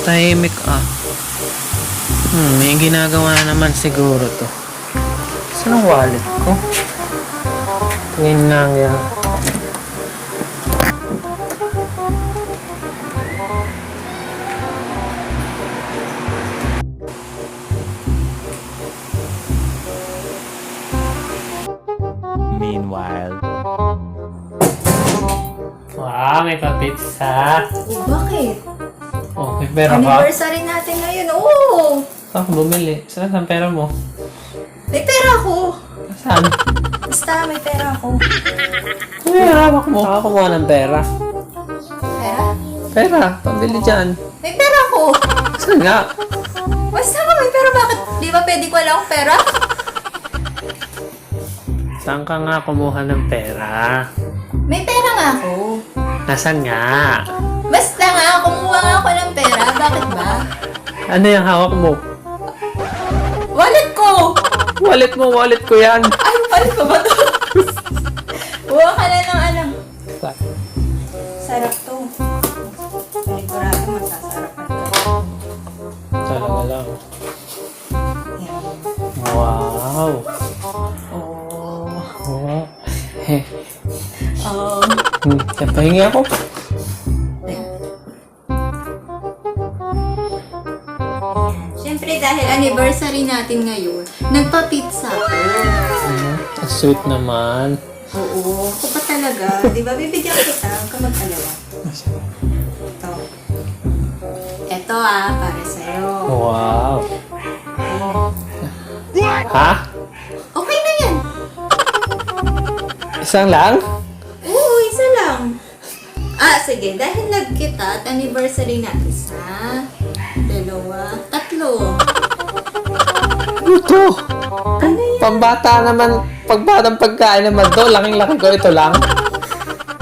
Tahimik ah. May ginagawa na naman siguro to. Saan ang wallet ko? Tingin nga yan. Meanwhile. Wow, may pa-pizza. Oh, bakit? Oh, may pera ka? Anniversary natin ngayon. Oo! Saan ka bumili? Saan ang pera mo? May pera ako. Saan? Basta may pera ako. Ay, hawak mo. Kakakuha ng pera. Pera? Pera, pambili dyan. May pera ako. Saan nga? Basta ka may pera. Bakit? Di ba pwede ko lang pera? Saan ka nga kumuha ng pera? May pera nga ako. Nasaan nga? Basta nga, kumuha nga ako ng pera. Bakit ba? Ano yung hawak mo? Wallet ko! Wallet ko yan. Ay, wallet ko ba to? Kuha ka na ng ano. Sarap to. Sigurado masasarap na to. Talaga lang. Yan. Wow. Oh. Wow. Heh. Oh. Pahingi ako. Siyempre dahil anniversary natin ngayon, nagpa-pizza ako. Ang sweet naman. Oo, ako pa talaga. Di ba, bibigyan kita. Huwag ka mag-alala. Ito. Ito para sa'yo. Wow. Oh. Ha? Okay na yan. Isang lang? Oo, isa lang. Sige. Dahil nagkita at anniversary na isa, dalawa, tatlo. Ano to? Ano yan? Pambata naman, pagbatang pagkain naman to. Laking-laki ko, ito lang.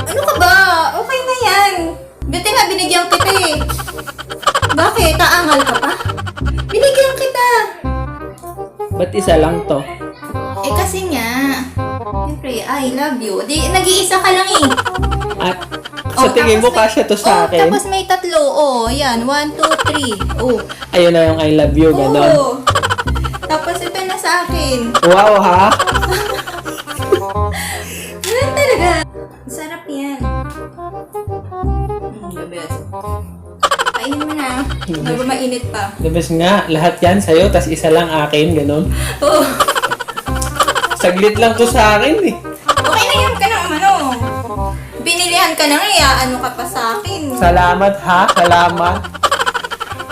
Ano ka ba? Okay na yan. Buti nga binigyan kita eh. Bakit? Taangal ka pa? Binigyan kita. Ba't isa lang to? Eh kasi nga, siyempre, I love you. Di, nag-iisa ka lang eh. At sa tingin mo kasya to sa akin? Tapos may tatlo. Yan. 1, 2, 3. Ayun na yung I love you, ganon. Tapos ito na sa akin. Wow, ha? Ganun talaga. Sarap yan. The best. Kainin mo na. Bago mainit pa. The best nga, lahat yan sa'yo, tas isa lang akin, ganon. Oo. Saglit lang to sa akin eh. Okay na yan ka ng ano. Binilihan ka na nga, ano ka pa sa akin. Salamat ha, salamat.